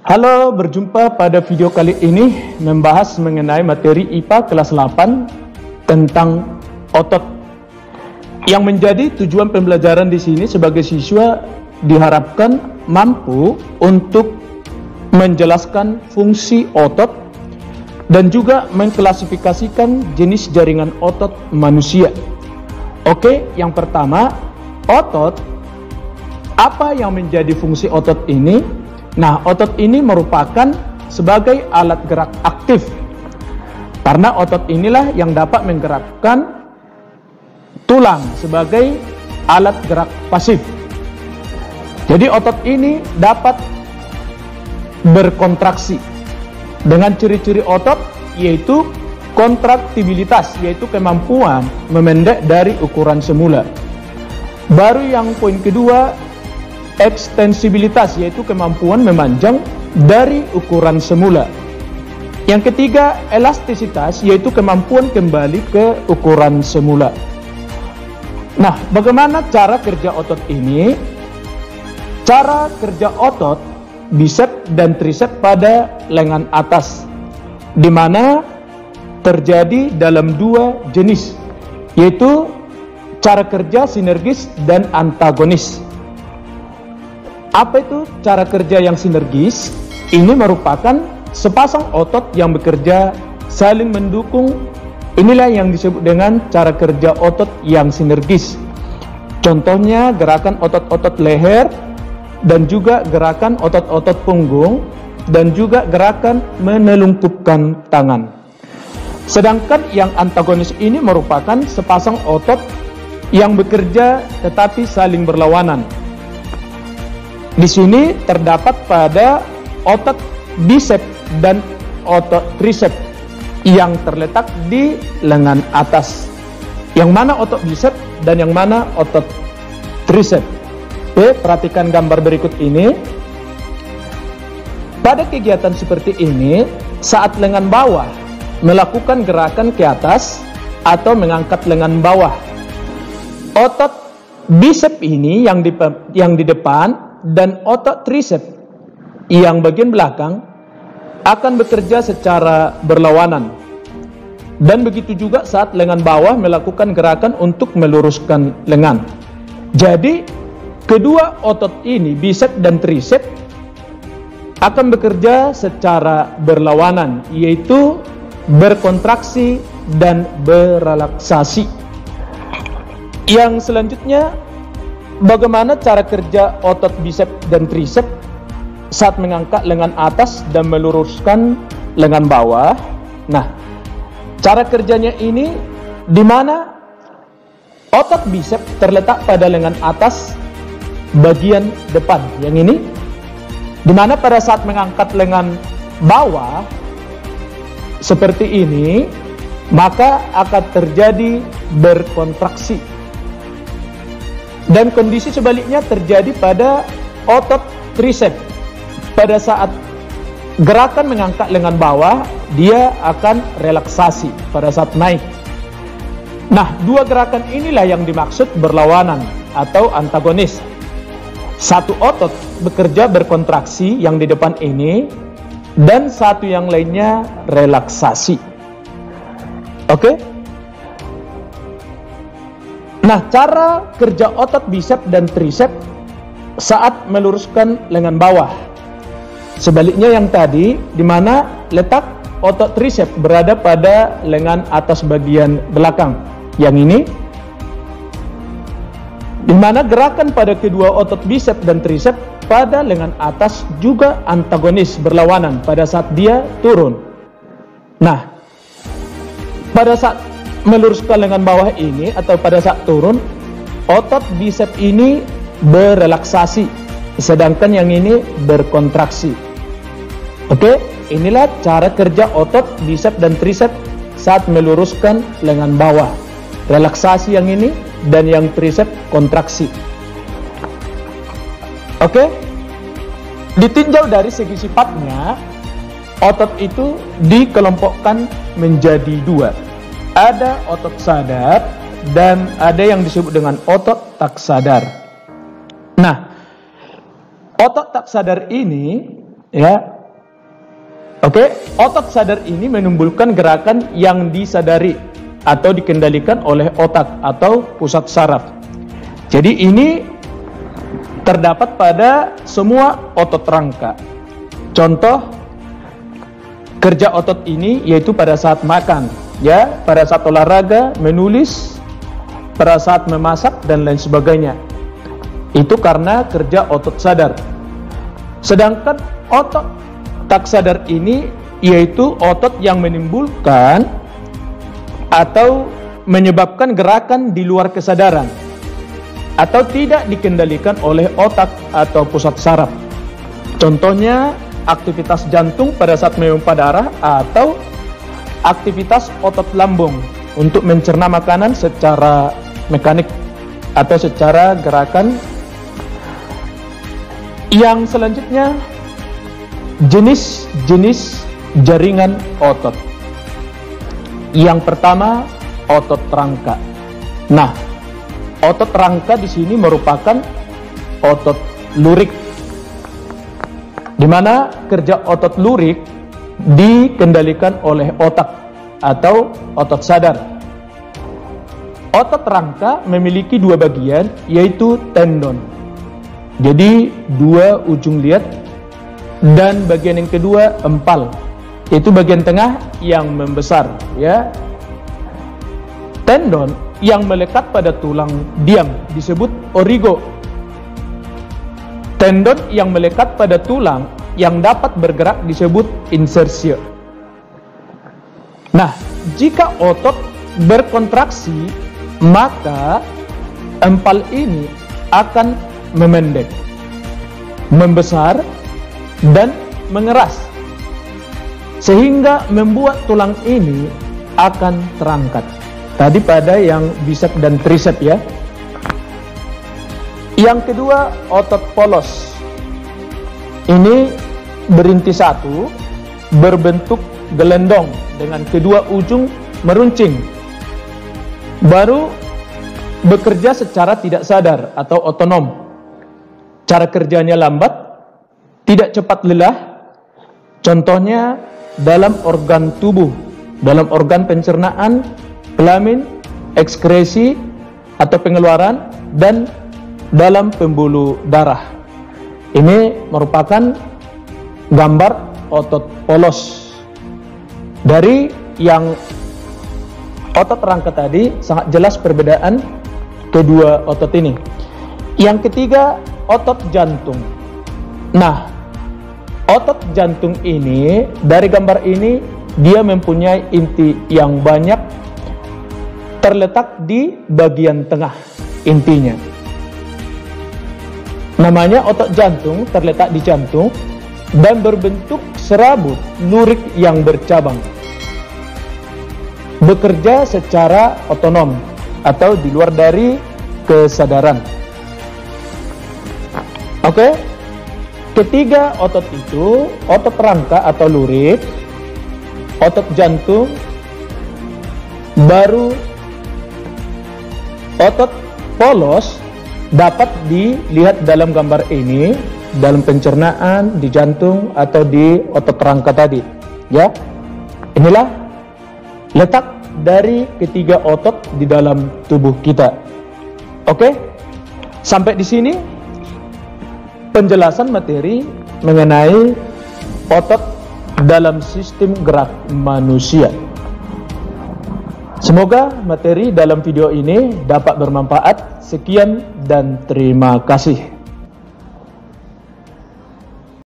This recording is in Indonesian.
Halo, berjumpa pada video kali ini membahas mengenai materi IPA kelas 8 tentang otot. Yang menjadi tujuan pembelajaran di sini sebagai siswa diharapkan mampu untuk menjelaskan fungsi otot dan juga mengklasifikasikan jenis jaringan otot manusia. Oke, yang pertama, otot. Apa yang menjadi fungsi otot ini? Nah, otot ini merupakan sebagai alat gerak aktif. Karena otot inilah yang dapat menggerakkan tulang sebagai alat gerak pasif. Jadi otot ini dapat berkontraksi. Dengan ciri-ciri otot yaitu kontraktibilitas, yaitu kemampuan memendek dari ukuran semula. Baru yang poin kedua, ekstensibilitas, yaitu kemampuan memanjang dari ukuran semula. Yang ketiga, elastisitas, yaitu kemampuan kembali ke ukuran semula. Nah, bagaimana cara kerja otot ini? Cara kerja otot bisep dan trisep pada lengan atas, di mana terjadi dalam dua jenis, yaitu cara kerja sinergis dan antagonis. Apa itu cara kerja yang sinergis? Ini merupakan sepasang otot yang bekerja saling mendukung. Inilah yang disebut dengan cara kerja otot yang sinergis. Contohnya gerakan otot-otot leher dan juga gerakan otot-otot punggung dan juga gerakan menelungkupkan tangan. Sedangkan yang antagonis ini merupakan sepasang otot yang bekerja tetapi saling berlawanan. Di sini terdapat pada otot bisep dan otot trisep yang terletak di lengan atas. Yang mana otot bisep dan yang mana otot trisep. Oke, perhatikan gambar berikut ini. Pada kegiatan seperti ini, saat lengan bawah melakukan gerakan ke atas atau mengangkat lengan bawah, otot bisep ini yang di depan dan otot trisep yang bagian belakang akan bekerja secara berlawanan. Dan begitu juga saat lengan bawah melakukan gerakan untuk meluruskan lengan. Jadi kedua otot ini, bisep dan trisep, akan bekerja secara berlawanan, yaitu berkontraksi dan berelaksasi. Yang selanjutnya, bagaimana cara kerja otot bisep dan trisep saat mengangkat lengan atas dan meluruskan lengan bawah? Nah, cara kerjanya ini di mana otot bisep terletak pada lengan atas bagian depan, yang ini, di mana pada saat mengangkat lengan bawah seperti ini, maka akan terjadi berkontraksi. Dan kondisi sebaliknya terjadi pada otot trisep. Pada saat gerakan mengangkat lengan bawah, dia akan relaksasi pada saat naik. Nah, dua gerakan inilah yang dimaksud berlawanan atau antagonis. Satu otot bekerja berkontraksi yang di depan ini, dan satu yang lainnya relaksasi. Oke? Nah, cara kerja otot bisep dan trisep saat meluruskan lengan bawah. Sebaliknya yang tadi, di mana letak otot trisep berada pada lengan atas bagian belakang. Yang ini, di mana gerakan pada kedua otot bisep dan trisep pada lengan atas juga antagonis, berlawanan pada saat dia turun. Nah, pada saat meluruskan lengan bawah ini atau pada saat turun, otot bisep ini berelaksasi, sedangkan yang ini berkontraksi. Oke, inilah cara kerja otot bisep dan trisep saat meluruskan lengan bawah. Relaksasi yang ini dan yang trisep kontraksi. Oke, ditinjau dari segi sifatnya, otot itu dikelompokkan menjadi dua. Ada otot sadar dan ada yang disebut dengan otot tak sadar. Nah, otot tak sadar ini ya Oke, otot sadar ini menimbulkan gerakan yang disadari atau dikendalikan oleh otak atau pusat saraf. Jadi ini terdapat pada semua otot rangka. Contoh kerja otot ini yaitu pada saat makan, ya, pada saat olahraga, menulis, pada saat memasak dan lain sebagainya. Itu karena kerja otot sadar. Sedangkan otot tak sadar ini yaitu otot yang menimbulkan atau menyebabkan gerakan di luar kesadaran atau tidak dikendalikan oleh otak atau pusat saraf. Contohnya aktivitas jantung pada saat memompa darah atau aktivitas otot lambung untuk mencerna makanan secara mekanik atau secara gerakan. Yang selanjutnya, jenis-jenis jaringan otot. Yang pertama, otot rangka. Nah, otot rangka di sini merupakan otot lurik, di mana kerja otot lurik dikendalikan oleh otak atau otot sadar. Otot rangka memiliki dua bagian, yaitu tendon. Jadi dua ujung liat, dan bagian yang kedua empal, yaitu bagian tengah yang membesar, ya. Tendon yang melekat pada tulang diam disebut origo. Tendon yang melekat pada tulang yang dapat bergerak disebut insersio. Nah, jika otot berkontraksi, maka empal ini akan memendek, membesar, dan mengeras, sehingga membuat tulang ini akan terangkat. Tadi pada yang bicep dan tricep, ya. Yang kedua, otot polos. Ini berinti satu, berbentuk gelendong dengan kedua ujung meruncing, baru bekerja secara tidak sadar atau otonom. Cara kerjanya lambat, tidak cepat lelah. Contohnya dalam organ tubuh, dalam organ pencernaan, kelamin, ekskresi atau pengeluaran, dan dalam pembuluh darah. Ini merupakan gambar otot polos. Dari yang otot rangka tadi sangat jelas perbedaan kedua otot ini. Yang ketiga, otot jantung. Nah, otot jantung ini dari gambar ini dia mempunyai inti yang banyak, terletak di bagian tengah intinya. Namanya otot jantung, terletak di jantung dan berbentuk serabut lurik yang bercabang. Bekerja secara otonom atau di luar dari kesadaran. Oke. Ketiga otot itu, otot rangka atau lurik, otot jantung, baru otot polos dapat dilihat dalam gambar ini, dalam pencernaan, di jantung atau di otot rangka tadi, ya. Inilah letak dari ketiga otot di dalam tubuh kita. Oke, sampai di sini penjelasan materi mengenai otot dalam sistem gerak manusia. Semoga materi dalam video ini dapat bermanfaat. Sekian dan terima kasih.